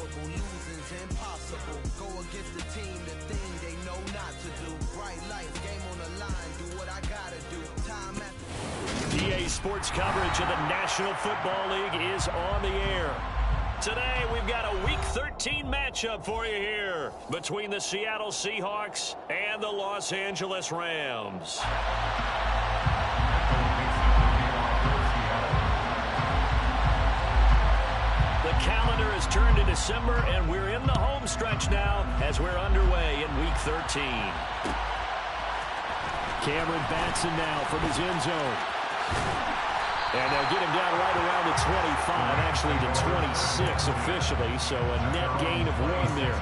possible, losing's impossible. Go against the team, the thing they know not to do. Bright lights, game on the line, do what I gotta do. Time after DA Sports coverage of the National Football League is on the air. Today, we've got a Week 13 matchup for you here between the Seattle Seahawks and the Los Angeles Rams. The calendar has turned to December, and we're in the home stretch now as we're underway in Week 13. Cameron Batson now from his end zone. And they'll get him down right around the 25, actually the 26 officially, so a net gain of 1 there.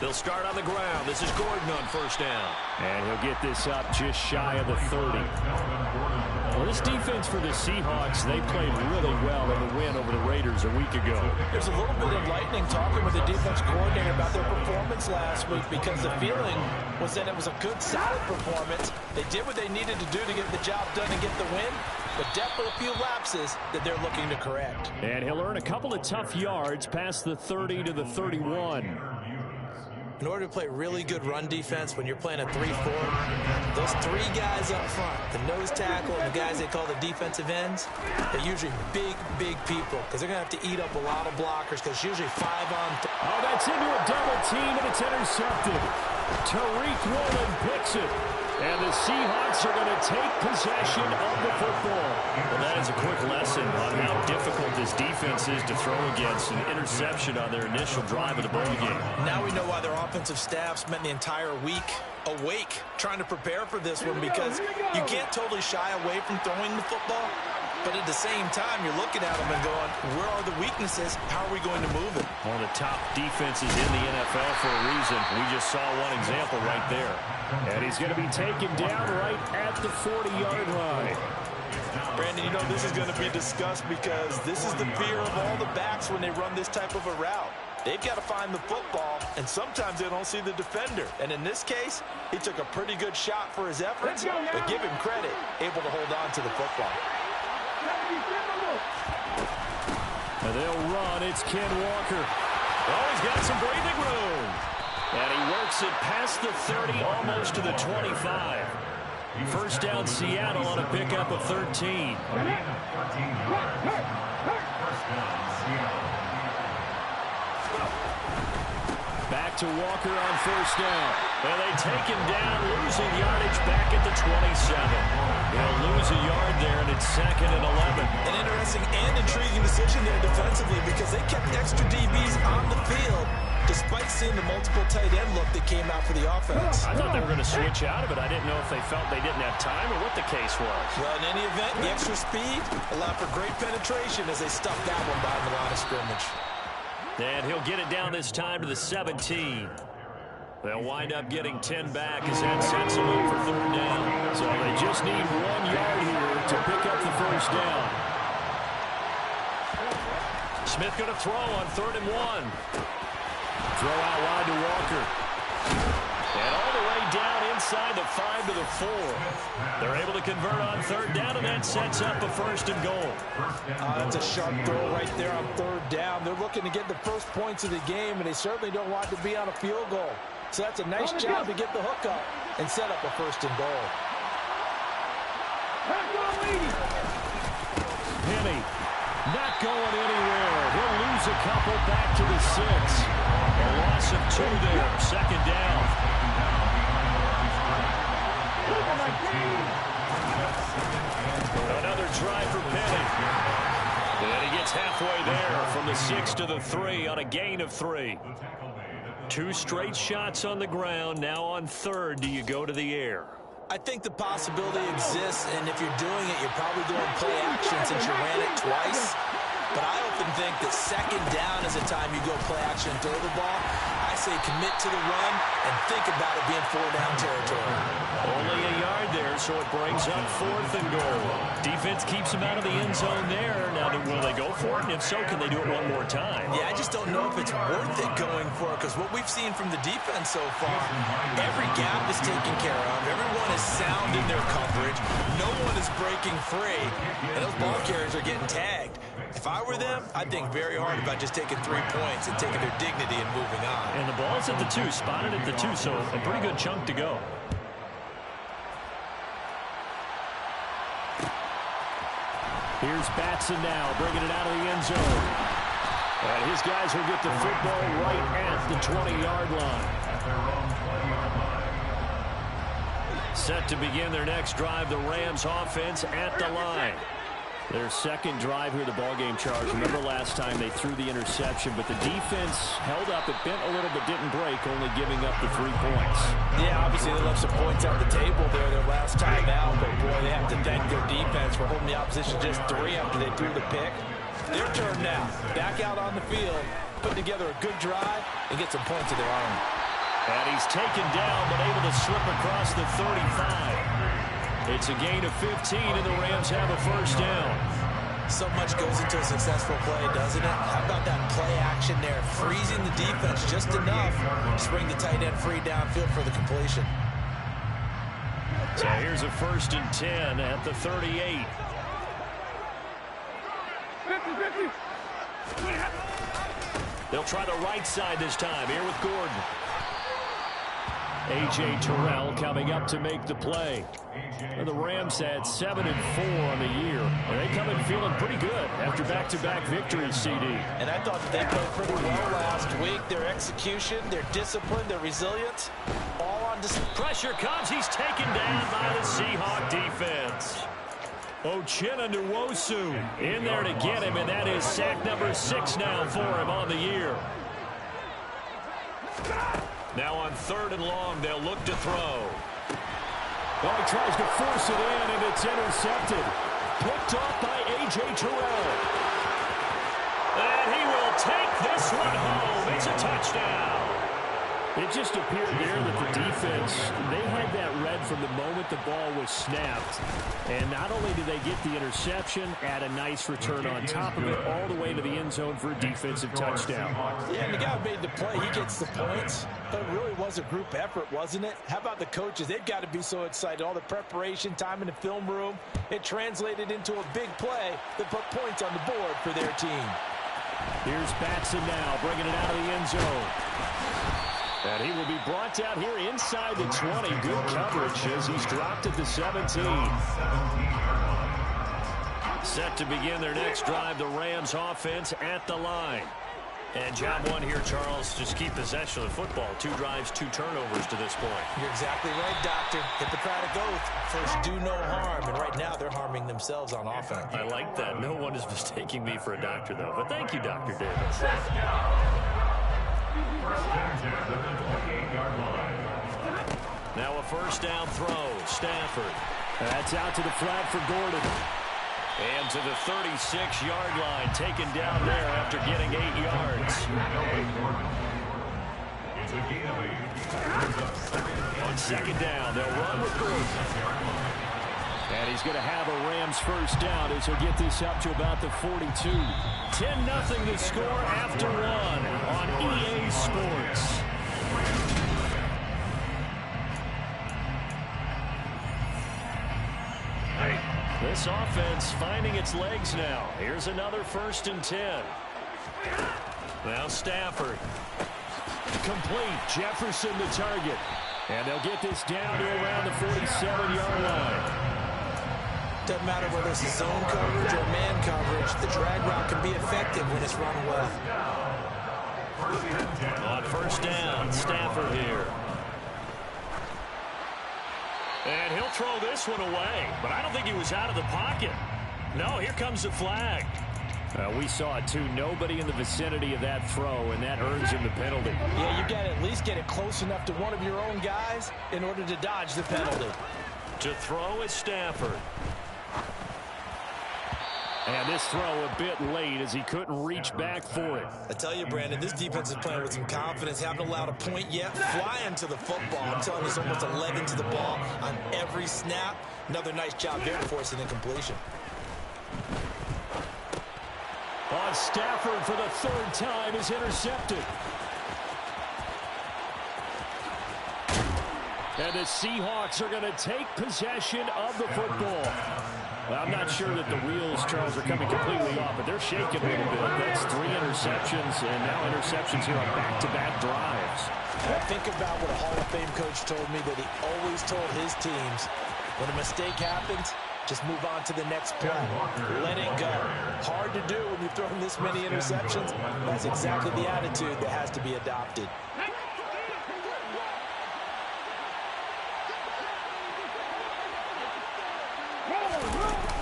They'll start on the ground. This is Gordon on first down. And he'll get this up just shy of the 30. Well, this defense for the Seahawks, they played really well in the win over the Raiders a week ago. There's a little bit of lightning talking with the defense coordinator about their performance last week because the feeling was that it was a good, solid performance. They did what they needed to do to get the job done and get the win, but definitely a few lapses that they're looking to correct. And he'll earn a couple of tough yards past the 30 to the 31. In order to play really good run defense when you're playing a 3-4, those 3 guys up front, the nose tackle and the guys they call the defensive ends, they're usually big, big people because they're going to have to eat up a lot of blockers because it's usually 5 on. Oh, that's into a double team, and it's intercepted. Tariq Woolen picks it. And the Seahawks are going to take possession of the football. Well, that is a quick lesson on how difficult this defense is to throw against. An interception on their initial drive of the ball game. Now we know why their offensive staff spent the entire week awake trying to prepare for this one because you can't totally shy away from throwing the football. But at the same time, you're looking at them and going, where are the weaknesses? How are we going to move it? One of the top defenses in the NFL for a reason. We just saw one example right there. And he's going to be taken down right at the 40-yard line. Brandon, you know this is going to be discussed because this is the fear of all the backs when they run this type of a route. They've got to find the football, and sometimes they don't see the defender. And in this case, he took a pretty good shot for his efforts, but give him credit, able to hold on to the football. And they'll run. It's Ken Walker. Oh, he's got some breathing room. And he works it past the 30, almost to the 25. First down, Seattle on a pickup of 13. Back to Walker on first down. And they take him down, losing yardage back at the 27. They'll lose a yard there, and it's 2nd and 11. An interesting and intriguing decision there defensively because they kept extra DBs on the field despite seeing the multiple tight end look that came out for the offense. I thought they were going to switch out of it. I didn't know if they felt they didn't have time or what the case was. Well, in any event, the extra speed allowed for great penetration as they stuffed that one behind the line of scrimmage. And he'll get it down this time to the 17. They'll wind up getting 10 back as that sets them up for 3rd down. So they just need 1 yard here to pick up the first down. Smith going to throw on 3rd and 1. Throw out wide to Walker. And all the way down inside the 5 to the 4. They're able to convert on third down, and that sets up a first and goal. That's a sharp throw right there on third down. They're looking to get the first points of the game, and they certainly don't want to be on a field goal. So that's a nice job to get the hook up and set up a first and goal. Penny not going anywhere. He'll lose a couple back to the 6. A loss of 2 there. Second down. Another try for Penny. And he gets halfway there from the 6 to the 3 on a gain of 3. 2 straight shots on the ground. Now on third, do you go to the air? I think the possibility exists, and if you're doing it, you're probably doing play action since you ran it twice. But I often think that second down is the time you go play action and throw the ball. I say commit to the run and think about it being 4-down territory. Only a yard there, so it brings up fourth and goal. Defense keeps them out of the end zone there. Now, will they go for it? And if so, can they do it one more time? Yeah, I just don't know if it's worth it going for it, because what we've seen from the defense so far, every gap is taken care of. Everyone is sound in their coverage. No one is breaking free, and those ball carriers are getting tagged. If I were them, I'd think very hard about just taking 3 points and taking their dignity and moving on. And the ball's at the 2, spotted at the 2, so a pretty good chunk to go. Here's Batson now, bringing it out of the end zone. And his guys will get the football right at the 20-yard line. Set to begin their next drive, the Rams offense at the line. Their second drive here, the ballgame, Charles. Remember last time they threw the interception, but the defense held up. It bent a little but didn't break, only giving up the 3 points. Yeah, obviously they left some points on the table there their last time out, but boy, they have to thank their defense for holding the opposition just 3 after they threw the pick. Their turn now. Back out on the field, put together a good drive, and get some points of their own. And he's taken down, but able to slip across the 35. It's a gain of 15, and the Rams have a first down. So much goes into a successful play, doesn't it? How about that play action there? Freezing the defense just enough to bring the tight end free downfield for the completion. So here's a first and 10 at the 38. They'll try the right side this time. Here with Gordon. A.J. Terrell coming up to make the play. And the Rams had 7-4 on the year. And they come in feeling pretty good after back-to-back victories, CD. And I thought that they played pretty well last week. Their execution, their discipline, their resilience, all on display. Pressure comes. He's taken down by the Seahawk defense. Uchenna Nwosu in there to get him, and that is sack number 6 now for him on the year. Now on third and long, they'll look to throw. Well, he tries to force it in, and it's intercepted. Picked off by A.J. Terrell. And he will take this one home. It's a touchdown. It just appeared there that the defense, they had that read from the moment the ball was snapped. And not only did they get the interception, add a nice return on top of it, all the way to the end zone for a defensive touchdown. Yeah, and the guy who made the play, he gets the points. But it really was a group effort, wasn't it? How about the coaches? They've got to be so excited. All the preparation, time in the film room, it translated into a big play that put points on the board for their team. Here's Batson now, bringing it out of the end zone. And he will be brought down here inside the 20. Good coverage as he's dropped at the 17. Set to begin their next drive, the Rams offense at the line. And job one here, Charles, just keep possession of the football. 2 drives, 2 turnovers to this point. You're exactly right, Doctor. Hippocratic oath. First, do no harm. And right now, they're harming themselves on offense. I like that. No one is mistaking me for a doctor, though. But thank you, Dr. Davis. Now a first down throw. Stafford. That's out to the flat for Gordon. And to the 36-yard line, taken down there after getting 8 yards. On second down, they'll run with Gordon. And he's going to have a Rams first down as he'll get this up to about the 42. 10-0 the score after 1 on EA Sports. this offense finding its legs now. Here's another 1st and 10. Now Stafford. Complete. Jefferson the target. And they'll get this down to around the 47-yard line. Doesn't matter whether it's zone coverage or man coverage, the drag route can be effective when it's run well. On 1st down, Stafford here. And he'll throw this one away, but I don't think he was out of the pocket. No, here comes the flag. We saw it too. Nobody in the vicinity of that throw, and that earns him the penalty. Yeah, you got to at least get it close enough to one of your own guys in order to dodge the penalty. To throw is Stafford. And this throw a bit late as he couldn't reach back for it. I tell you, Brandon, this defense is playing with some confidence. Haven't allowed a point yet. Flying to the football. I'm telling you, it's almost 11 to the ball on every snap. Another nice job there to force an incompletion. On Stafford for the 3rd time is intercepted. And the Seahawks are going to take possession of the football. Well, I'm not sure that the wheels, Charles, are coming completely off, but they're shaking a little bit. That's 3 interceptions, and now interceptions here on back-to-back drives. Well, think about what a Hall of Fame coach told me, that he always told his teams, when a mistake happens, just move on to the next play. Let it go. Hard to do when you've thrown this many interceptions. That's exactly the attitude that has to be adopted.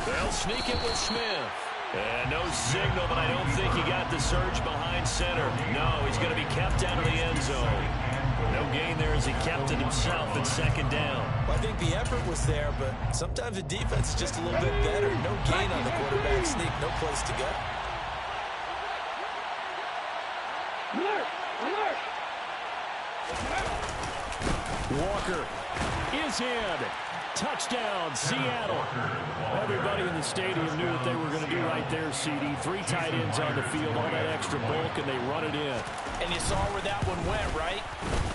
They'll sneak it with Smith. And no signal, but I don't think he got the surge behind center. No, he's going to be kept out of the end zone. No gain there as he kept it himself at 2nd down. Well, I think the effort was there, but sometimes the defense is just a little bit better. No gain on the quarterback sneak, no place to go. Walker is in. Touchdown, Seattle. Everybody in the stadium knew what they were going to do right there, CD. 3 tight ends on the field, all that extra bulk, and they run it in. And you saw where that one went, right?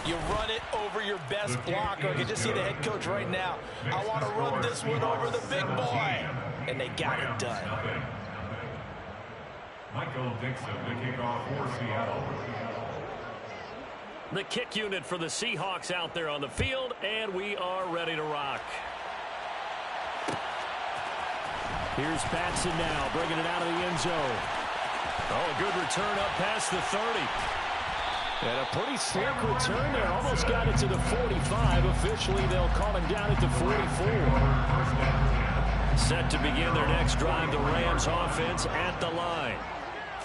You run it over your best blocker. I can just see the head coach right now. I want to run this one over the big boy. And they got it done. Michael Dixon, the kickoff for Seattle. The kick unit for the Seahawks out there on the field, and we are ready to rock. Here's Batson now, bringing it out of the end zone. Oh, a good return up past the 30. And a pretty slick return there. Almost got it to the 45. Officially, they'll call him down at the 44. Set to begin their next drive, the Rams offense at the line.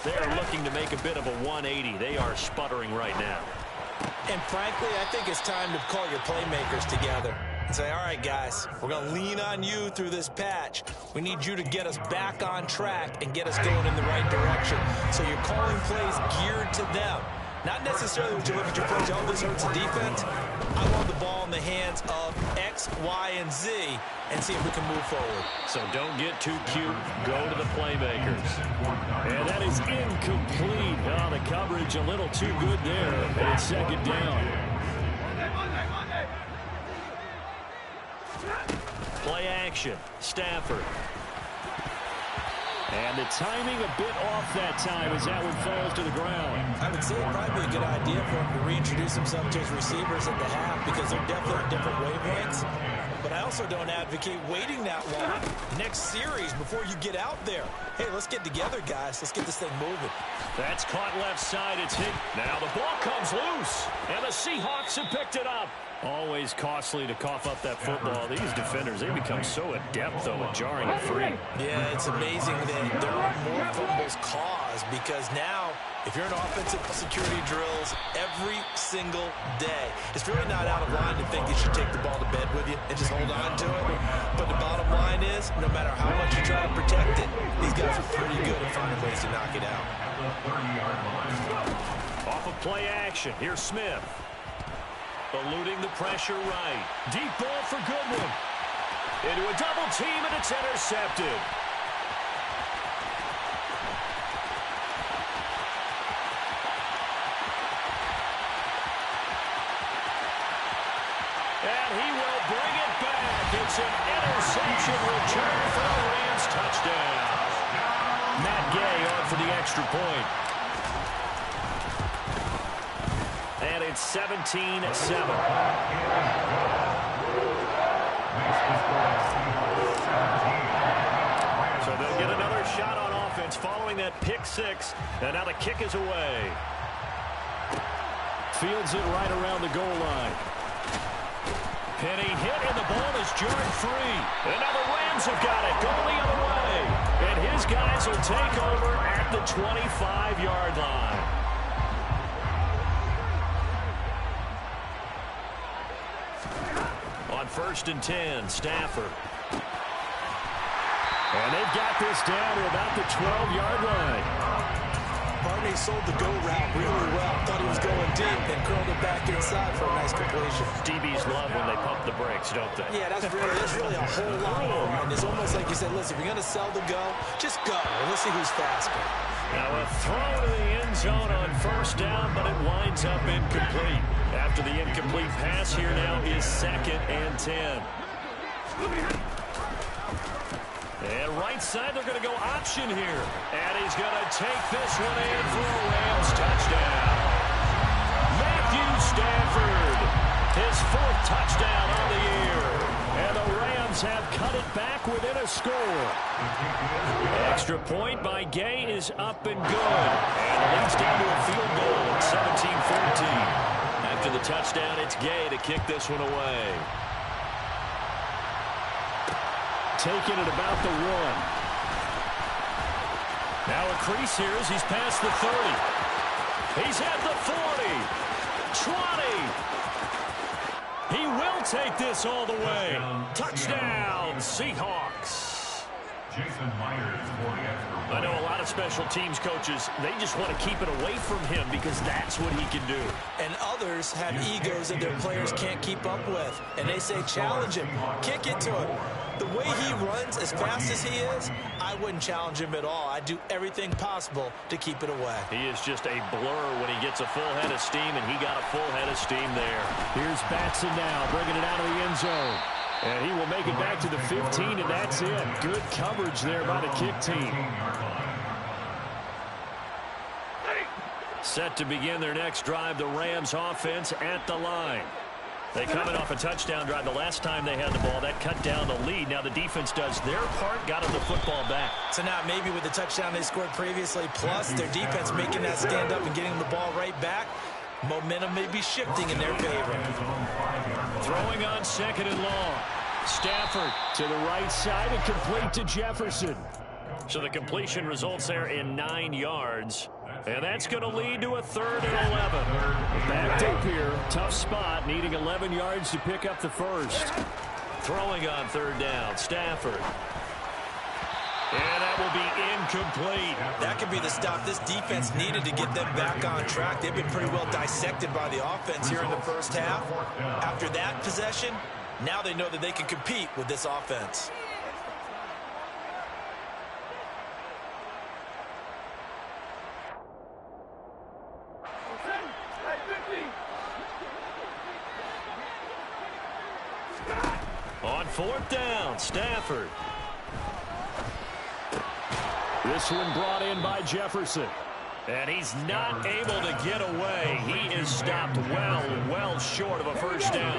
They're looking to make a bit of a 180. They are sputtering right now. And frankly, I think it's time to call your playmakers together and say, all right, guys, we're going to lean on you through this patch. We need you to get us back on track and get us going in the right direction. So you're calling plays geared to them. Not necessarily when you look at your plays, oh, this hurts the defense. I want the ball in the hands of X, Y, and Z and see if we can move forward. So don't get too cute. Go to the playmakers. And that is incomplete. Oh, the coverage a little too good there. And it's 2nd down. Play action. Stafford. And the timing a bit off that time as that one falls to the ground. I would say it'd probably be a good idea for him to reintroduce himself to his receivers at the half because they're definitely on different wavelengths. But I also don't advocate waiting that long. Next series before you get out there. Hey, let's get together, guys. Let's get this thing moving. That's caught left side. It's hit. Now the ball comes loose. And the Seahawks have picked it up. Always costly to cough up that football. These defenders, they become so adept, though, at jarring it free. Yeah, it's amazing that there are more fumbles caused because now, if you're in offensive security drills every single day, it's really not out of line to think you should take the ball to bed with you and just hold on to it. But the bottom line is, no matter how much you try to protect it, these guys are pretty good at finding ways to knock it out. Off of play action, here's Smith. Eluding the pressure right. Deep ball for Goodwin. Into a double team, and it's intercepted. And he will bring it back. It's an interception return for the Rams Rams, touchdown. Matt Gay on for the extra point. And it's 17-7. So they'll get another shot on offense following that pick six. And now the kick is away. Fields it right around the goal line. Penny hit, and the ball is jarred free. And now the Rams have got it, going the other way. And his guys will take over at the 25-yard line. On 1st and 10, Stafford. And they've got this down to about the 12-yard line. Barney sold the go route really well. Thought he was going deep and curled it back inside for a nice completion. DBs love when they pump the brakes, don't they? Yeah, there's really a whole lot more. And it's almost like you said, listen, if you're going to sell the go, just go. Let's see who's faster. Now a throw to the end zone on 1st down, but it winds up incomplete. After the incomplete pass, here now is 2nd and 10. And right side, they're going to go option here. And he's going to take this one in for a Rams touchdown. Matthew Stafford, his 4th touchdown on the year. And the Rams have cut it back within a score. Extra point by Gay is up and good. And it leads down to a field goal at 17-14. After the touchdown, it's Gay to kick this one away. Taking it about the 1. Now a crease here as he's past the 30. He's at the 40. 20. He will take this all the way. Touchdown, Seahawks. Jason Myers for the extra point. I know a lot of special teams coaches, they just want to keep it away from him because that's what he can do. And others have egos that their players can't keep up with. And they say, challenge him, kick it to him. The way he runs as fast as he is, I wouldn't challenge him at all. I'd do everything possible to keep it away. He is just a blur when he gets a full head of steam, and he got a full head of steam there. Here's Batson now, bringing it out of the end zone. And he will make it back to the 15, and that's it. Good coverage there by the kick team. Set to begin their next drive, the Rams offense at the line. They come in off a touchdown drive the last time they had the ball. That cut down the lead. Now the defense does their part, got them the football back. So now maybe with the touchdown they scored previously, plus their defense making that stand up and getting the ball right back, momentum may be shifting in their favor. Throwing on 2nd and long. Stafford to the right side and complete to Jefferson. So the completion results there in 9 yards. And that's going to lead to a 3rd and 11. Backed up here. Tough spot. Needing 11 yards to pick up the first. Throwing on 3rd down. Stafford. And that will be incomplete. That could be the stop this defense needed to get them back on track. They've been pretty well dissected by the offense here in the first half. After that possession, now they know that they can compete with this offense. On 4th down, Stafford. This one brought in by Jefferson. And he's not able to get away. He is stopped well short of a first down.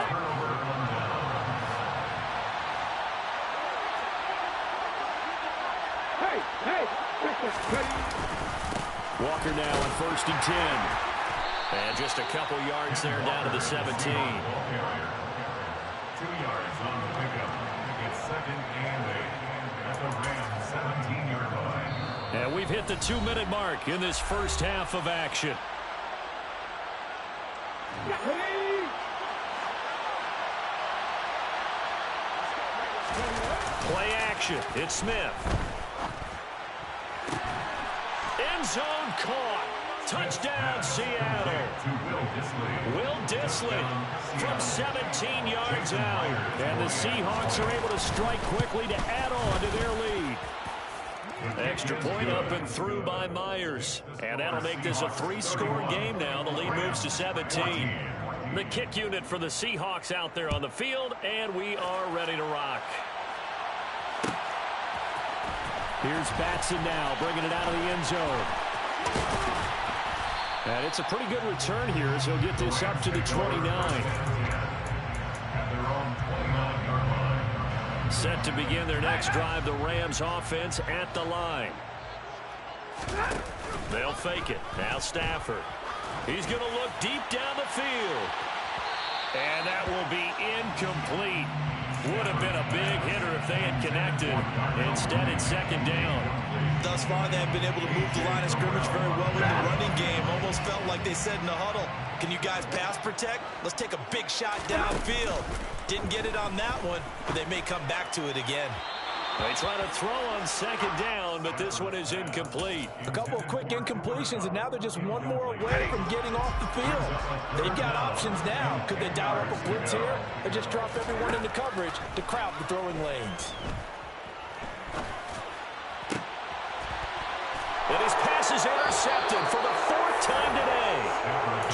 Walker now on 1st and 10. And just a couple yards there down to the 17. 2 yards on the pickup. It's 2nd and 8 at the Rams 17-yard line. And we've hit the 2-minute mark in this first half of action. Play action. It's Smith. End zone caught. Touchdown, Seattle. Will Dissly from 17 yards out. And the Seahawks are able to strike quickly to add on to their lead. Extra point up and through by Myers. And that'll make this a 3-score game now. The lead moves to 17. The kick unit for the Seahawks out there on the field, and we are ready to rock. Here's Batson now, bringing it out of the end zone. And it's a pretty good return here as he'll get this up to the 29. Set to begin their next drive, the Rams offense at the line. They'll fake it. Now Stafford. He's going to look deep down the field. And that will be incomplete. Would have been a big hitter if they had connected. Instead, it's second down. Thus far, they have been able to move the line of scrimmage very well in the running game. Almost felt like they said in the huddle, can you guys pass protect? Let's take a big shot downfield. Didn't get it on that one, but they may come back to it again. They try to throw on second down, but this one is incomplete. A couple of quick incompletions, and now they're just one more away from getting off the field. They've got options now. Could they dial up a blitz here or just drop everyone into coverage to crowd the throwing lanes? And his pass is intercepted for the fourth time today.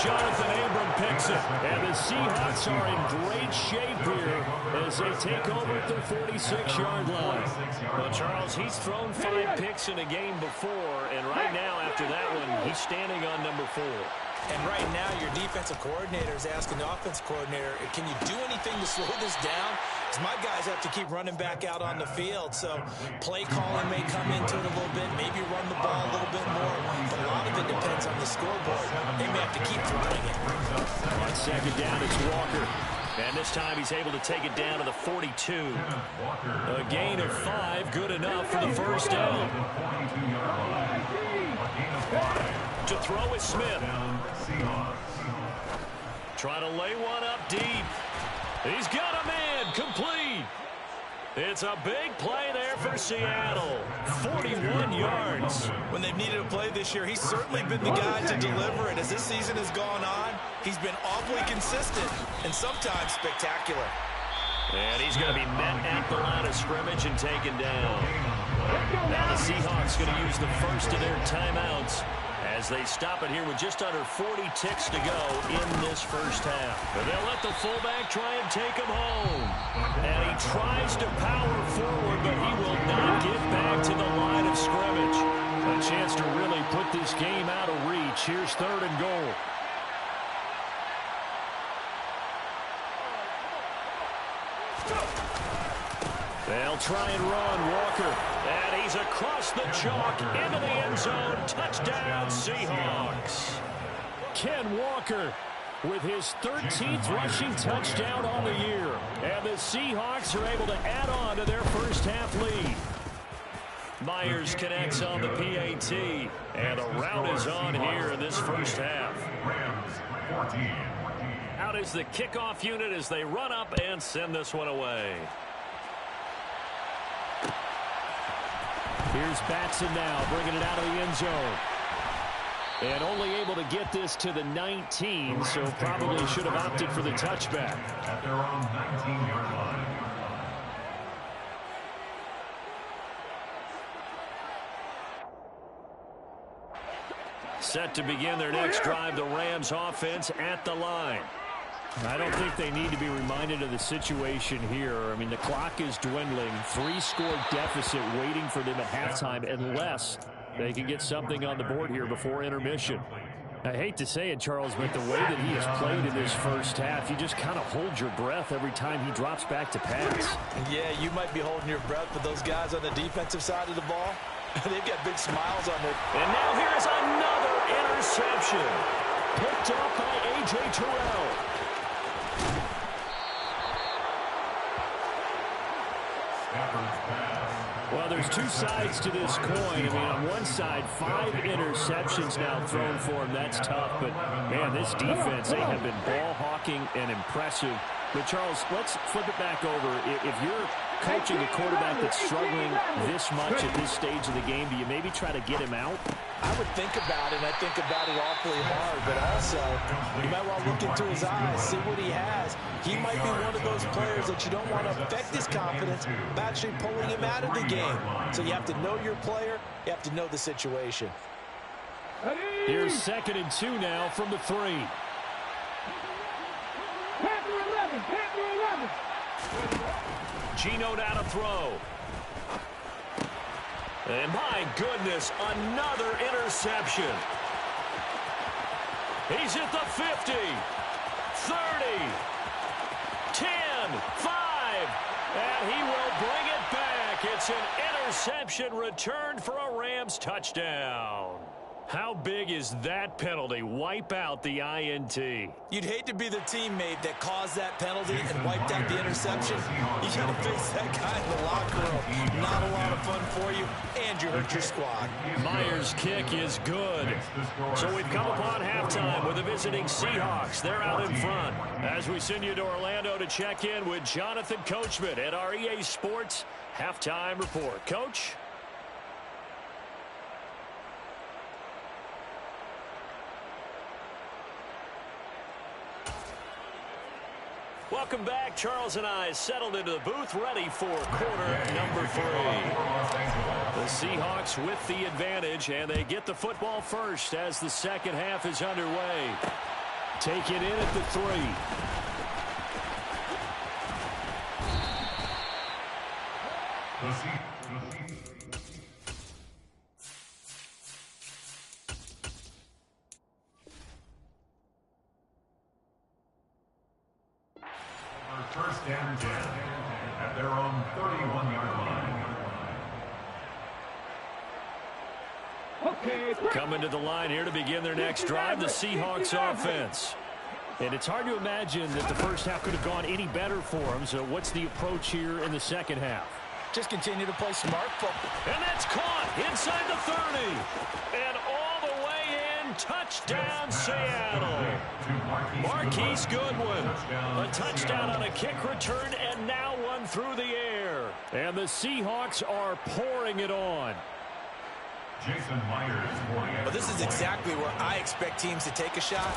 Jonathan Abram picks it. And the Seahawks are in great shape here as they take over at the 46-yard line. Well, Charles, he's thrown 5 picks in a game before, and right now after that one, he's standing on number 4. And right now, your defensive coordinator is asking the offense coordinator, can you do anything to slow this down? Because my guys have to keep running back out on the field. So play calling may come into it a little bit, maybe run the ball a little bit more. But a lot of it depends on the scoreboard. They may have to keep throwing it. On second down, it's Walker. And this time he's able to take it down to the 42. A gain of 5, good enough for the first down. To throw is Smith. Trying to lay one up deep. He's got a man, complete. It's a big play there for Seattle. 41 yards. When they've needed a play this year, he's certainly been the guy to deliver it. As this season has gone on, he's been awfully consistent and sometimes spectacular. And he's going to be met at the line of scrimmage and taken down. Now the Seahawks going to use the first of their timeouts as they stop it here with just under 40 ticks to go in this first half. But they'll let the fullback try and take him home. And he tries to power forward, but he will not get back to the line of scrimmage. A chance to really put this game out of reach. Here's 3rd and goal. They'll try and run Walker. And he's across the chalk into the end zone. Touchdown, Seahawks. Ken Walker with his 13th rushing touchdown on the year. And the Seahawks are able to add on to their first half lead. Myers connects on the PAT. And the route is on here in this first half. Out is the kickoff unit as they run up and send this one away. Here's Batson now, bringing it out of the end zone. And only able to get this to the 19, so probably should have opted for the touchback. At their own 19-yard line. Set to begin their next drive, the Rams offense at the line. I don't think they need to be reminded of the situation here. I mean, the clock is dwindling. 3-score deficit waiting for them at halftime unless they can get something on the board here before intermission. I hate to say it, Charles, but the way that he has played in this first half, you just kind of hold your breath every time he drops back to pass. Yeah, you might be holding your breath, but those guys on the defensive side of the ball, they've got big smiles on their... And now here's another interception. Picked off by A.J. Terrell. Well, there's two sides to this coin. I mean, on one side, 5 interceptions now thrown for him. That's tough. But, man, this defense, they have been ball hawking and impressive. But, Charles, let's flip it back over. If you're coaching a quarterback that's struggling this much at this stage of the game, do you maybe try to get him out? I would think about it, and I think about it awfully hard. But also, you might want to look into his eyes, see what he has. He might be one of those players that you don't want to affect his confidence by actually pulling him out of the game. So you have to know your player. You have to know the situation. Here's 2nd and 2 now from the 3. Gino down to throw. And my goodness, another interception. He's at the 50, 30, 10, 5, and he will bring it back. It's an interception returned for a Rams touchdown. How big is that penalty? Wipe out the INT. You'd hate to be the teammate that caused that penalty and wiped out the interception. You got to face that guy in the locker room. Not a lot of fun for you, and you hurt your squad. Myers' kick is good. So we've come upon halftime with the visiting Seahawks. They're out in front. As we send you to Orlando to check in with Jonathan Coachman at our EA Sports Halftime Report. Coach? Welcome back. Charles and I settled into the booth, ready for quarter number 3. The Seahawks with the advantage, and they get the football first as the second half is underway. Take it in at the 3. First and 10 at their own 31-yard line. Coming to the line here to begin their next drive, the Seahawks offense. And it's hard to imagine that the first half could have gone any better for them. So what's the approach here in the second half? Just continue to play smart football. And that's caught inside the 30. And all the way in, touchdown Seattle. Marquise Goodwin. A touchdown on a kick return, and now one through the air. And the Seahawks are pouring it on. Jason Myers. But this is exactly where I expect teams to take a shot.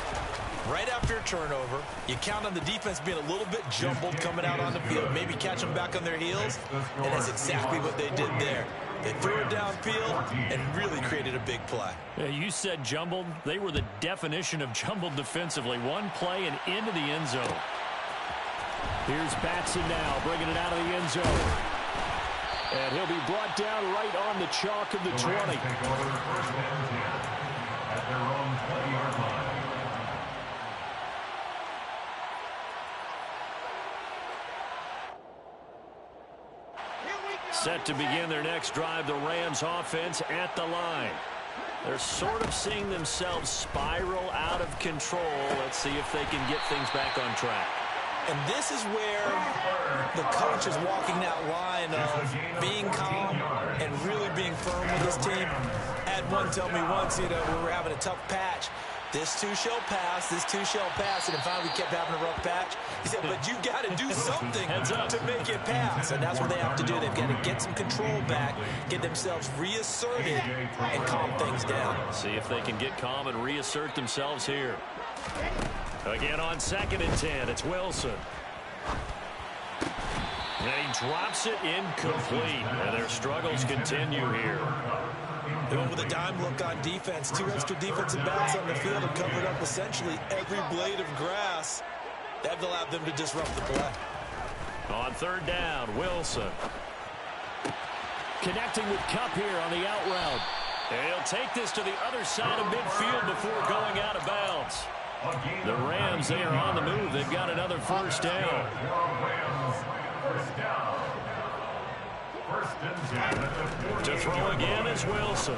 Right after a turnover, you count on the defense being a little bit jumbled coming out on the field, maybe catch them back on their heels, and that's exactly what they did there. They threw it downfield and really created a big play. Yeah, you said jumbled. They were the definition of jumbled defensively. One play and into the end zone. Here's Batson now, bringing it out of the end zone. And he'll be brought down right on the chalk of the 20. Take over first and 10 at their own 20-yard line. Set to begin their next drive, the Rams offense at the line. They're sort of seeing themselves spiral out of control. Let's see if they can get things back on track. And this is where the coach is walking that line of being calm and really being firm with his team. I had one tell me once, we were having a tough patch. This too shall pass, this too shall pass, and finally we kept having a rough patch. He said, but you got to do something to make it pass, and that's what they have to do. They've got to get some control back, get themselves reasserted, and calm things down. See if they can get calm and reassert themselves here. Again on 2nd and 10, it's Wilson. And he drops it incomplete, and their struggles continue here. They went with a dime look on defense. 2 extra defensive backs on the field and covered up essentially every blade of grass. That allowed them to disrupt the play. On 3rd down, Wilson. Connecting with Kupp here on the out route. And he'll take this to the other side of midfield before going out of bounds. The Rams, they are on the move. They've got another first down. To throw again is Wilson.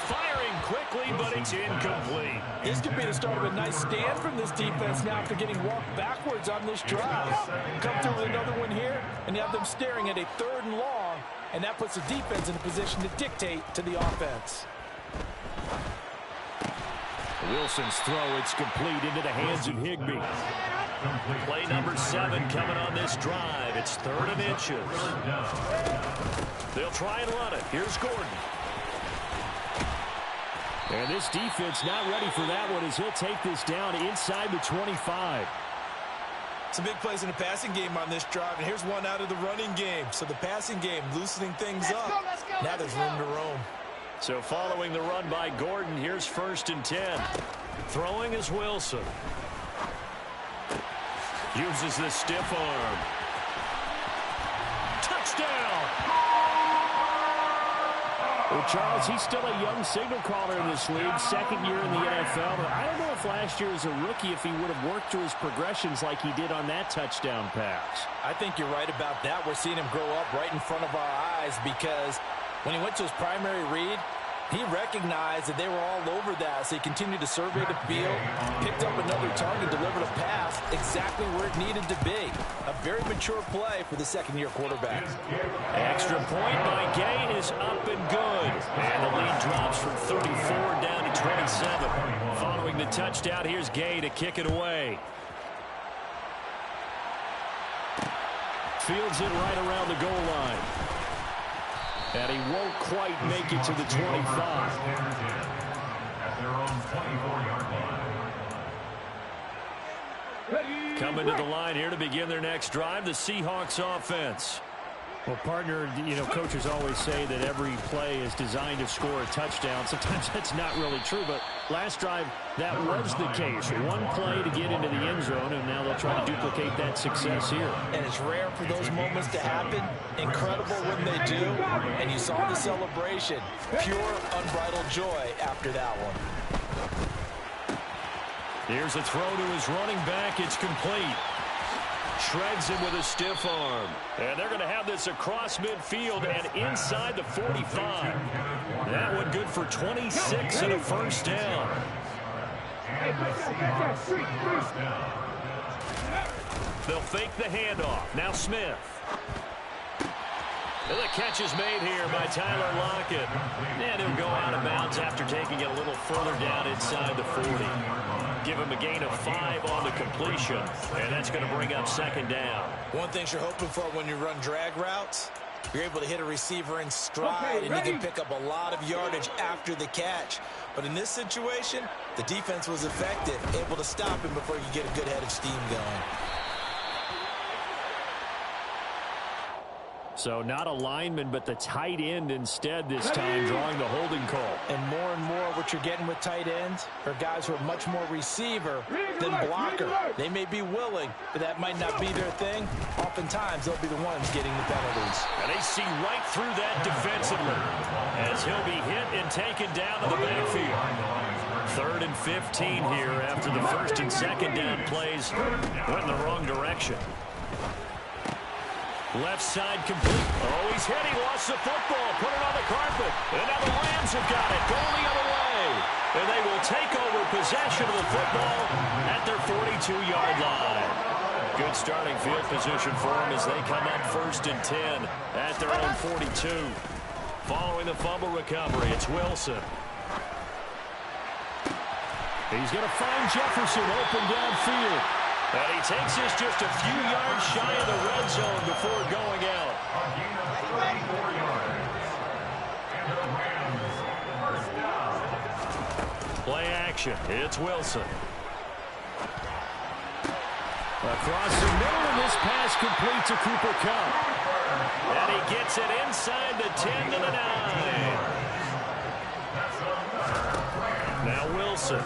Firing quickly, but it's incomplete. This could be the start of a nice stand from this defense now after getting walked backwards on this drive. Come through with another one here, and you have them staring at a 3rd and long, and that puts the defense in a position to dictate to the offense. Wilson's throw, it's complete into the hands of Higbee. Play number 7 coming on this drive. It's 3rd and inches. They'll try and run it. Here's Gordon. And this defense not ready for that one as he'll take this down inside the 25. Some big plays in the passing game on this drive, and here's one out of the running game. So the passing game loosening things up. Now there's room to roam. So following the run by Gordon, here's 1st and 10. Throwing is Wilson. Uses the stiff arm. Touchdown! Well, Charles, he's still a young signal caller in this league, second year in the NFL. But I don't know if last year as a rookie, if he would have worked through his progressions like he did on that touchdown pass. I think you're right about that. We're seeing him grow up right in front of our eyes because when he went to his primary read, he recognized that they were all over that, so he continued to survey the field, picked up another target, delivered a pass exactly where it needed to be. A very mature play for the second-year quarterback. Extra point by Gay is up and good. And the lead drops from 34 down to 27. Following the touchdown, here's Gay to kick it away. Fields it right around the goal line. And he won't quite make it to the 25. Coming to the line here to begin their next drive, the Seahawks offense. Well, partner, you know, coaches always say that every play is designed to score a touchdown. Sometimes that's not really true, but last drive, that was the case. One play to get into the end zone, and now they'll try to duplicate that success here. And it's rare for those moments to happen. Incredible when they do. And you saw the celebration. Pure, unbridled joy after that one. Here's a throw to his running back. It's complete. Shreds him with a stiff arm. And they're going to have this across midfield and inside the 45. That one good for 26 and a first down. They'll fake the handoff. Now Smith. And the catch is made here by Tyler Lockett. And he'll go out of bounds after taking it a little further down inside the 40. Give him a gain of 5 on the completion. And that's going to bring up second down. One thing you're hoping for when you run drag routes, you're able to hit a receiver in stride, and you can pick up a lot of yardage after the catch. But in this situation, the defense was effective, able to stop him before you get a good head of steam going. So not a lineman, but the tight end instead this time, drawing the holding call. And more what you're getting with tight ends are guys who are much more receiver than blocker. They may be willing, but that might not be their thing. Oftentimes, they'll be the ones getting the penalties. And they see right through that defensively as he'll be hit and taken down to the backfield. 3rd and 15 here after the first and second down plays went in the wrong direction. Left side complete. Oh, he's hit. He lost the football. Put it on the carpet. And now the Rams have got it. Going the other way. And they will take over possession of the football at their 42-yard line. Good starting field position for them as they come up 1st and 10 at their own 42. Following the fumble recovery, it's Wilson. He's going to find Jefferson open downfield. And he takes this just a few yards shy of the red zone before going out. Play action. It's Wilson. Across the middle, and this pass complete to Cooper Kupp. And he gets it inside the 10 to the 9. Now Wilson.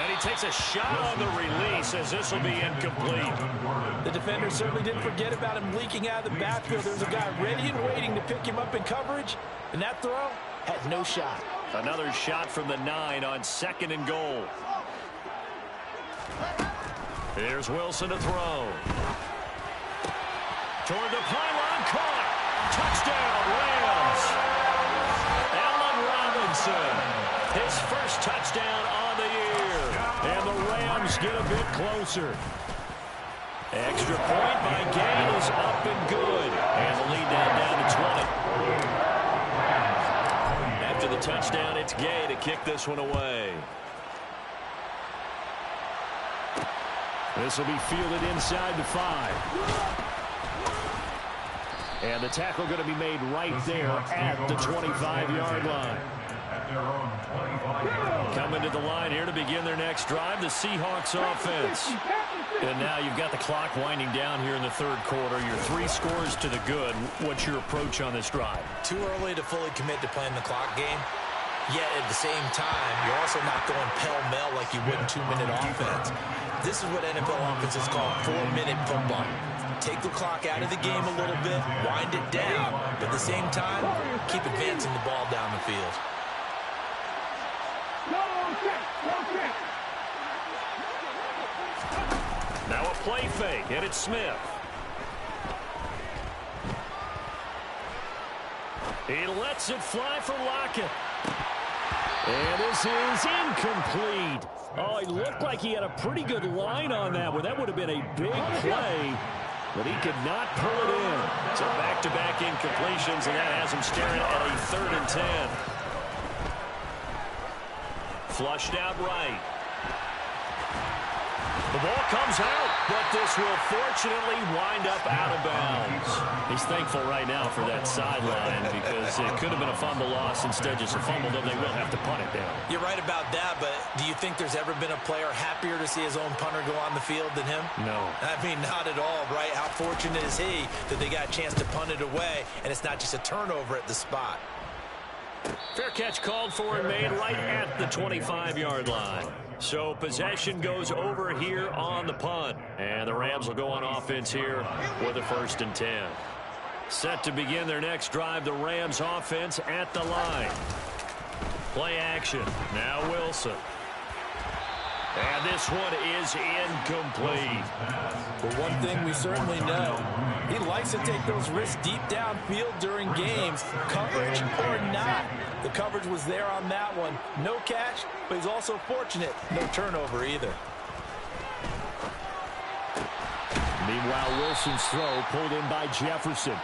And he takes a shot on the release as this will be incomplete. The defender certainly didn't forget about him leaking out of the backfield. There's a guy ready and waiting to pick him up in coverage, and that throw had no shot. Another shot from the 9 on 2nd and goal. Here's Wilson to throw. Toward the pylon, caught. Touchdown, Rams. Allen Robinson, his first touchdown on the year. And the Rams get a bit closer. Extra point by Gay is up and good. And the lead down to 20. After the touchdown, it's Gay to kick this one away. This will be fielded inside the 5. And the tackle going to be made right there at the 25-yard line. Coming to the line here to begin their next drive, the Seahawks offense. And now you've got the clock winding down here in the 3rd quarter. Your 3 scores to the good. What's your approach on this drive? Too early to fully commit to playing the clock game. Yet at the same time, you're also not going pell-mell like you would in 2-minute offense. This is what NFL offenses call 4-minute football. take the clock out of the game a little bit, wind it down, but at the same time, keep advancing the ball down the field. Now a play fake, and it's Smith. He lets it fly for Lockett. And this is incomplete. Oh, he looked like he had a pretty good line on that one. That would have been a big play, but he could not pull it in. So back-to-back incompletions, and that has him staring at a 3rd and 10. Flushed out right. The ball comes out, but this will fortunately wind up out of bounds. He's thankful right now for that sideline because it could have been a fumble loss. Instead, just a fumble, though they will have to punt it down. You're right about that, but do you think there's ever been a player happier to see his own punter go on the field than him? No. I mean, not at all, right? How fortunate is he that they got a chance to punt it away, and it's not just a turnover at the spot. Fair catch called for and made right at the 25-yard line. So possession goes over here on the punt. And the Rams will go on offense here with a 1st and 10. Set to begin their next drive, the Rams offense at the line. Play action. Now Wilson. And this one is incomplete. But one thing we certainly know, he likes to take those risks deep downfield during games, coverage or not. The coverage was there on that one. No catch, but he's also fortunate. No turnover either. Meanwhile, Wilson's throw pulled in by Jefferson.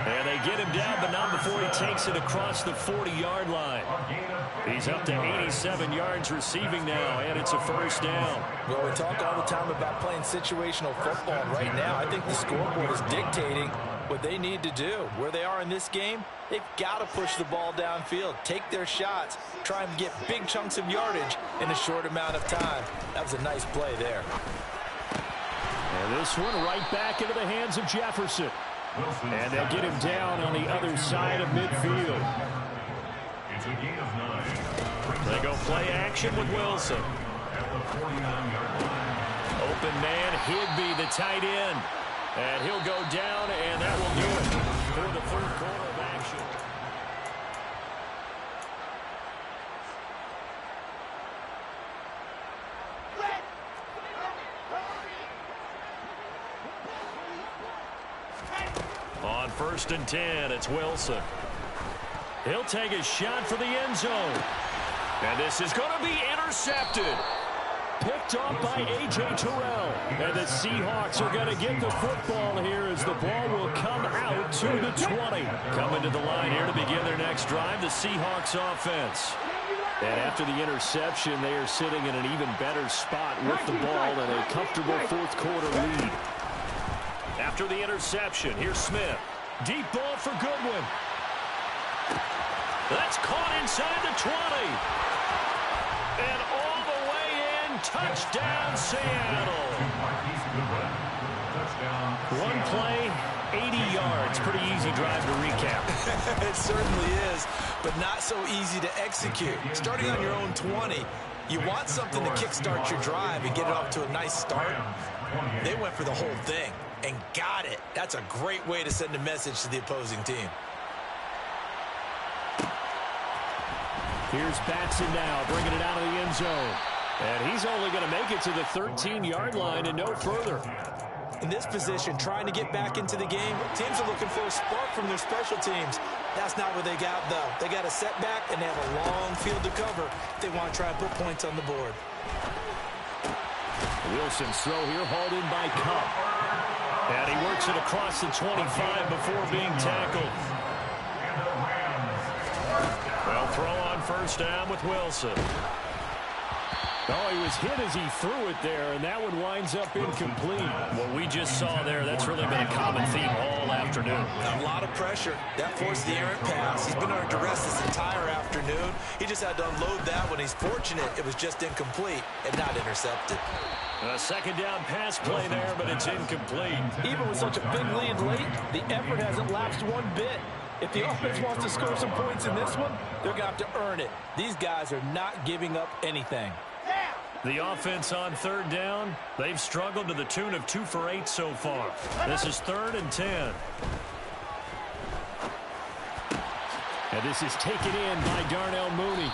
And they get him down, but not before he takes it across the 40-yard line. He's up to 87 yards receiving now, and it's a 1st down. Well, we talk all the time about playing situational football. Right now, I think the scoreboard is dictating what they need to do. Where they are in this game, they've got to push the ball downfield, take their shots, try and get big chunks of yardage in a short amount of time. That was a nice play there. And this one right back into the hands of Jefferson. And they'll get him down on the other side of midfield. It's a gain of 9. They go play action with Wilson. Open man, Higbee, the tight end. And he'll go down, and that will do it for the 3rd quarter of action. On 1st and 10, it's Wilson. He'll take a shot for the end zone. And this is going to be intercepted. Picked off by A.J. Terrell. And the Seahawks are going to get the football here as the ball will come out to the 20. Coming to the line here to begin their next drive, the Seahawks offense. And after the interception, they are sitting in an even better spot with the ball and a comfortable 4th quarter lead. After the interception, here's Smith. Deep ball for Goodwin. That's caught inside the 20. And all the way in, touchdown Seattle. One play, 80 yards. Pretty easy drive to recap. It certainly is, but not so easy to execute. Starting on your own 20, you want something to kickstart your drive and get it off to a nice start. They went for the whole thing and got it. That's a great way to send a message to the opposing team. Here's Batson now, bringing it out of the end zone. And he's only going to make it to the 13-yard line and no further. In this position, trying to get back into the game, teams are looking for a spark from their special teams. That's not what they got, though. They got a setback, and they have a long field to cover if they want to try and put points on the board. Wilson's throw here hauled in by Cup. And he works it across the 25 before being tackled. Well, throw on 1st down with Wilson. Oh, he was hit as he threw it there, and that one winds up incomplete. What we just saw there, that's really been a common theme all afternoon. A lot of pressure. That forced the errant pass. He's been under duress this entire afternoon. He just had to unload that one. He's fortunate it was just incomplete and not intercepted. A 2nd down pass play there, but it's incomplete. Even with such a big lead late, the effort hasn't lapsed one bit. If the offense wants to score some points in this one, they're going to have to earn it. These guys are not giving up anything. The offense on third down, they've struggled to the tune of 2 for 8 so far. This is 3rd and 10. And this is taken in by Darnell Mooney.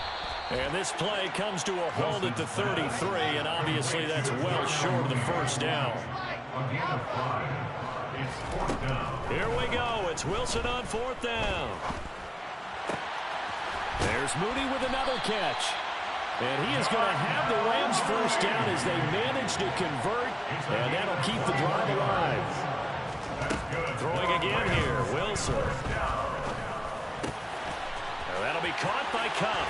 And this play comes to a halt at the 33, and obviously that's well short of the first down. Here we go. It's Wilson on 4th down. There's Mooney with another catch. And he is going to have the Rams first down as they manage to convert, and that'll keep the drive alive. Throwing again here, Wilson. And that'll be caught by Cup.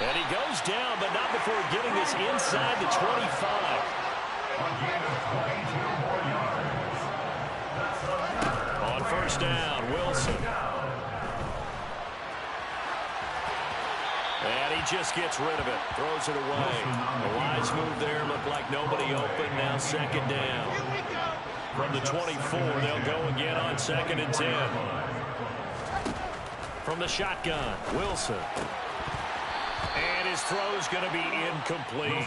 And he goes down, but not before getting this inside the 25. On first down, Wilson. And he just gets rid of it. Throws it away. A wise move there. Looked like nobody open. Now 2nd down. From the 24, they'll go again on 2nd and 10. From the shotgun, Wilson. And his throw's going to be incomplete.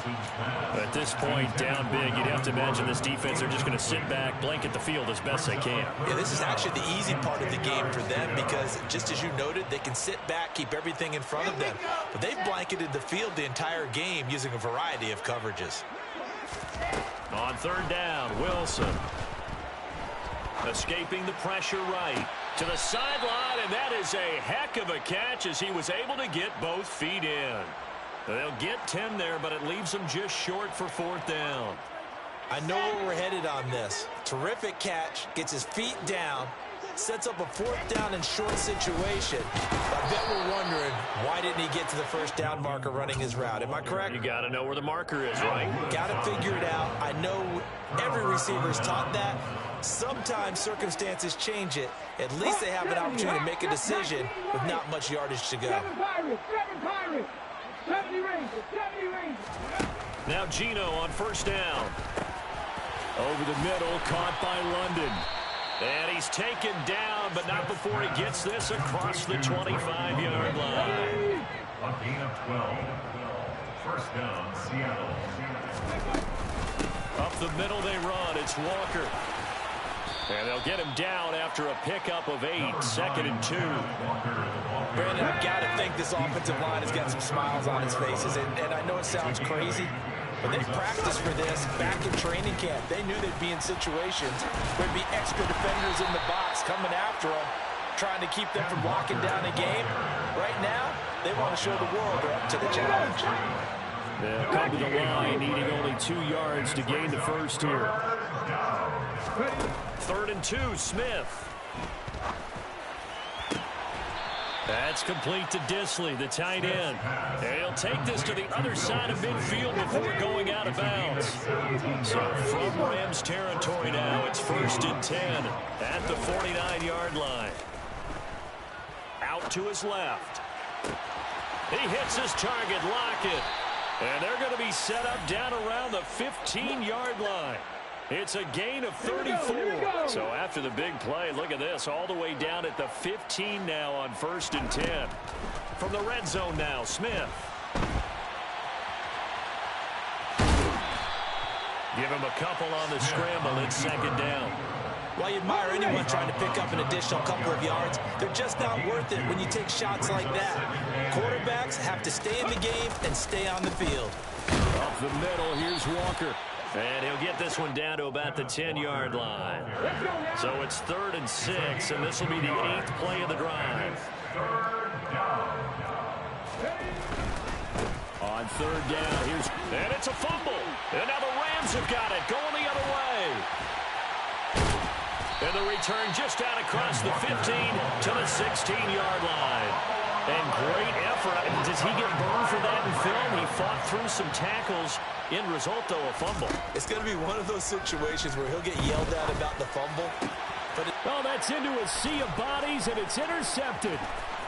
At this point, down big, you'd have to imagine this defense, they're just going to sit back, blanket the field as best they can. Yeah, this is actually the easy part of the game for them because, just as you noted, they can sit back, keep everything in front of them. But they've blanketed the field the entire game using a variety of coverages. On 3rd down, Wilson. Escaping the pressure right. To the sideline, and that is a heck of a catch as he was able to get both feet in. They'll get 10 there, but it leaves them just short for 4th down. I know where we're headed on this. Terrific catch, gets his feet down, sets up a 4th down and short situation. I bet we're wondering, why didn't he get to the first down marker running his route? Am I correct? You got to know where the marker is, right? Got to figure it out. I know every receiver's taught that. Sometimes circumstances change it. At least they have an opportunity to make a decision with not much yardage to go. Now Gino on first down. Over the middle, caught by London. And he's taken down, but not before he gets this across the 25-yard line. A gain of 12. First down, Seattle. Up the middle they run. It's Walker. And they'll get him down after a pickup of 8, 2nd and 2. Brandon, I've got to think this offensive line has got some smiles on its faces. And I know it sounds crazy, but they practiced for this back in training camp. They knew they'd be in situations where there'd be extra defenders in the box coming after them, trying to keep them from locking down a game. Right now, they want to show the world they're up to the challenge. They'll come to the line, needing only 2 yards to gain the first here. 3rd and 2, Smith. That's complete to Disley, the tight end. And he'll take this to the other side of midfield before going out of bounds. So from Rams territory now, it's 1st and 10 at the 49-yard line. Out to his left. He hits his target, Lockett. And they're going to be set up down around the 15-yard line. It's a gain of 34. So after the big play, look at this, all the way down at the 15 now on 1st and 10. From the red zone now, Smith. Give him a couple on the scramble. It's 2nd down. While you admire anyone trying to pick up an additional couple of yards, they're just not worth it when you take shots like that. Quarterbacks have to stay in the game and stay on the field. Up the middle, here's Walker. And he'll get this one down to about the 10-yard line. So it's 3rd and 6, and this will be the 8th play of the drive. On 3rd down, and it's a fumble. And now the Rams have got it, going the other way. And the return just out across the 15 to the 16-yard line. And great effort. Does he get burned for that in film? He fought through some tackles. End result, though, a fumble. It's going to be one of those situations where he'll get yelled at about the fumble. But that's into a sea of bodies, and it's intercepted.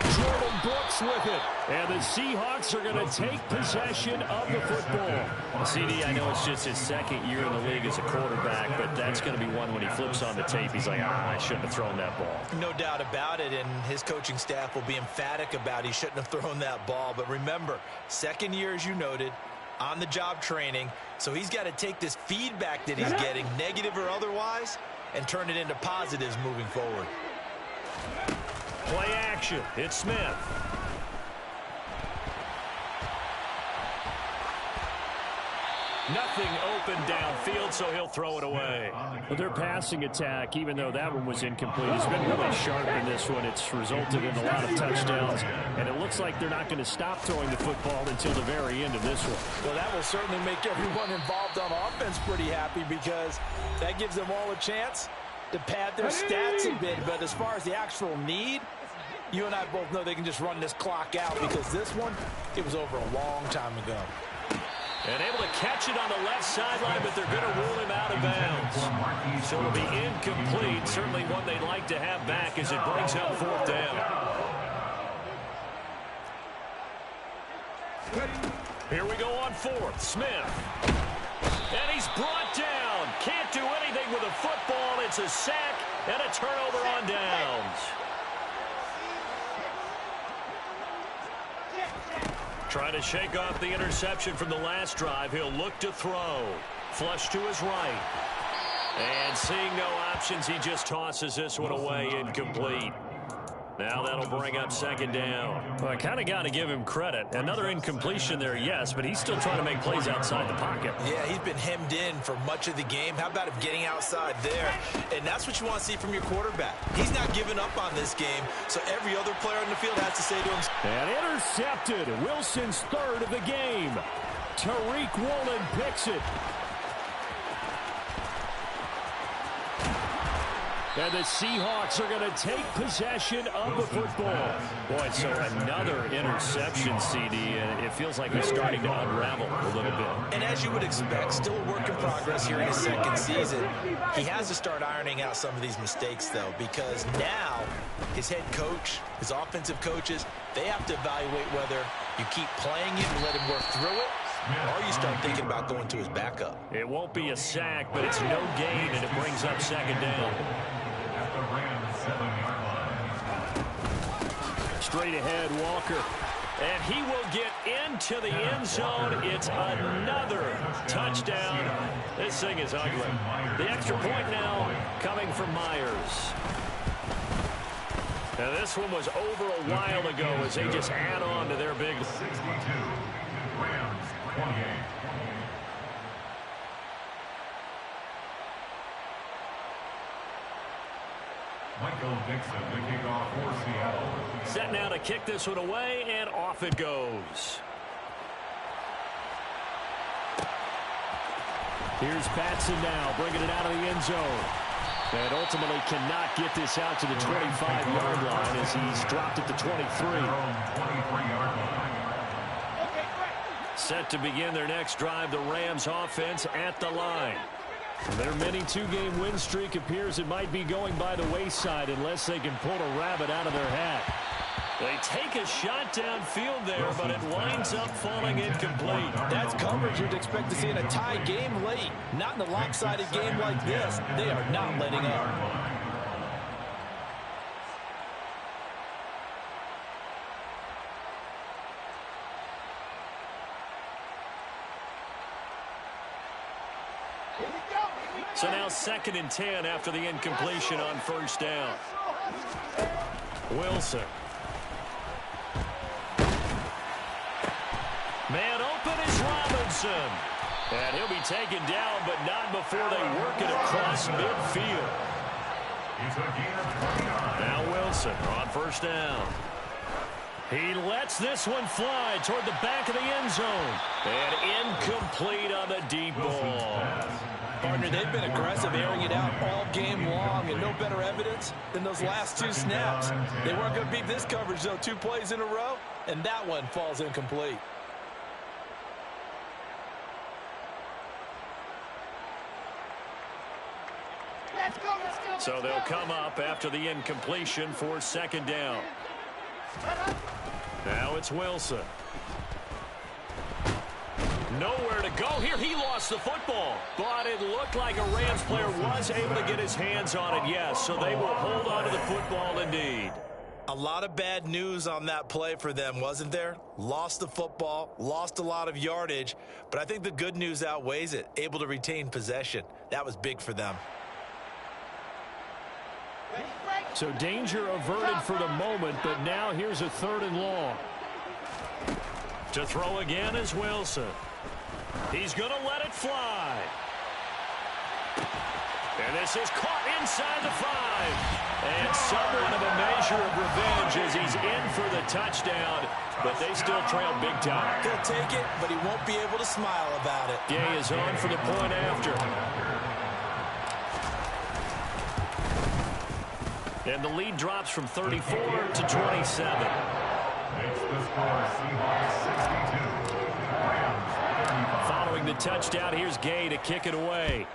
Jordan Brooks with it. And the Seahawks are going to take possession of the football. CD, I know it's just his second year in the league as a quarterback, but that's going to be one when he flips on the tape. He's like, I shouldn't have thrown that ball. No doubt about it, and his coaching staff will be emphatic about he shouldn't have thrown that ball. But remember, second year, as you noted, on-the-job training, so he's got to take this feedback that he's getting, negative or otherwise, and turn it into positives moving forward. Play action. It's Smith. Nothing open downfield, so he'll throw it away. Well, their passing attack, even though that one was incomplete, has been really sharp in this one. It's resulted in a lot of touchdowns, and it looks like they're not going to stop throwing the football until the very end of this one. Well, that will certainly make everyone involved on offense pretty happy, because that gives them all a chance to pad their stats a bit. But as far as the actual need, you and I both know they can just run this clock out, because this one, it was over a long time ago. And able to catch it on the left sideline, but they're going to rule him out of bounds. So it'll be incomplete. Certainly one they'd like to have back as it brings up fourth down. Here we go on fourth. Smith. And he's brought down. Can't do anything with a football. It's a sack and a turnover on downs. Trying to shake off the interception from the last drive. He'll look to throw. Flush to his right. And seeing no options, he just tosses this one away, incomplete. Now that'll bring up second down. Well, I kind of got to give him credit. Another incompletion there, yes, but he's still trying to make plays outside the pocket. Yeah, he's been hemmed in for much of the game. How about him getting outside there? And that's what you want to see from your quarterback. He's not giving up on this game, so every other player on the field has to say to him. And intercepted. Wilson's third of the game. Tariq Woolen picks it. And the Seahawks are going to take possession of the football. Boy, so another interception, CD, and it feels like he's starting to unravel a little bit. And as you would expect, still a work in progress here in his second season. He has to start ironing out some of these mistakes, though, because now his head coach, his offensive coaches, they have to evaluate whether you keep playing it and let him work through it, or you start thinking about going to his backup. It won't be a sack, but it's no gain, and it brings up second down. Straight ahead, Walker. And he will get into the end zone. It's another touchdown. This thing is ugly. The extra point now coming from Myers. Now this one was over a while ago as they just add on to their big... 62, Rams 28. Michael Dixon, the kickoff for Seattle. Set now to kick this one away, and off it goes. Here's Patson now, bringing it out of the end zone. And ultimately cannot get this out to the 25-yard line as he's dropped at the 23. Set to begin their next drive, the Rams offense at the line. Their mini two-game win streak appears it might be going by the wayside unless they can pull a rabbit out of their hat. They take a shot downfield there, but it winds up falling incomplete. That's coverage you'd expect to see in a tie game late. Not in a lopsided game like this. They are not letting up. So now 2nd and 10 after the incompletion on first down. Wilson. Man open is Robinson. And he'll be taken down, but not before they work it across midfield. Now Wilson on first down. He lets this one fly toward the back of the end zone. And incomplete on the deep ball. Partner, they've been aggressive, airing it out all game long, and no better evidence than those last two snaps. They weren't going to beat this coverage, though, 2 plays in a row, and that one falls incomplete. So they'll come up after the incompletion for 2nd down. Now it's Wilson. Nowhere to go here. He lost the football. But it looked like a Rams player was able to get his hands on it, yes. So they will hold on to the football indeed. A lot of bad news on that play for them, wasn't there? Lost the football, lost a lot of yardage, but I think the good news outweighs it. Able to retain possession. That was big for them. So danger averted for the moment, but now here's a 3rd and long. To throw again is Wilson. He's going to let it fly. And this is caught inside the 5. And somewhat of a measure of revenge as he's in for the touchdown, but they still trail big time. He'll take it, but he won't be able to smile about it. Gay is on for the point after. And the lead drops from 34 to 27. Makes the score Seahawks 62. Rams 35. Following the touchdown, here's Gay to kick it away.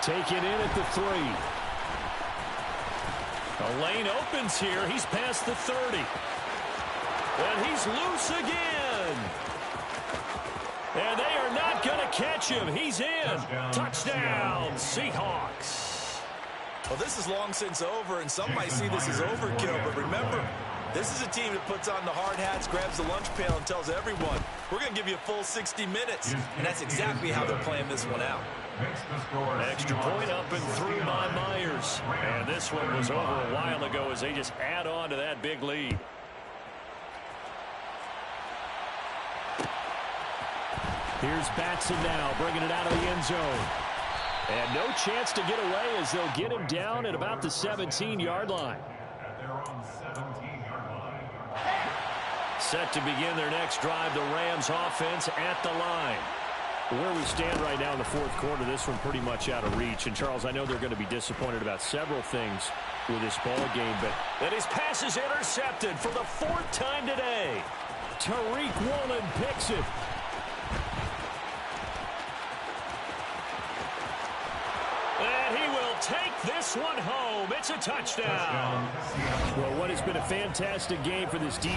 Taken in at the 3. A lane opens here. He's past the 30. And he's loose again. And they are not going to catch him. He's in. Touchdown, Seahawks. Well, this is long since over, and some might see this as overkill. But remember, this is a team that puts on the hard hats, grabs the lunch pail, and tells everyone, we're going to give you a full 60 minutes. And that's exactly how they're playing this one out. Extra point up and through by Myers. And this one was over a while ago as they just add on to that big lead. Here's Batson now, bringing it out of the end zone. And no chance to get away as they'll get him down at about the 17-yard line. Set to begin their next drive, the Rams offense at the line. Where we stand right now in the 4th quarter, this one pretty much out of reach. And, Charles, I know they're going to be disappointed about several things with this ball game, but... And his pass is intercepted for the 4th time today. Tariq Woolen picks it. And he will take this one home. It's a touchdown. Well, what has been a fantastic game for this defense.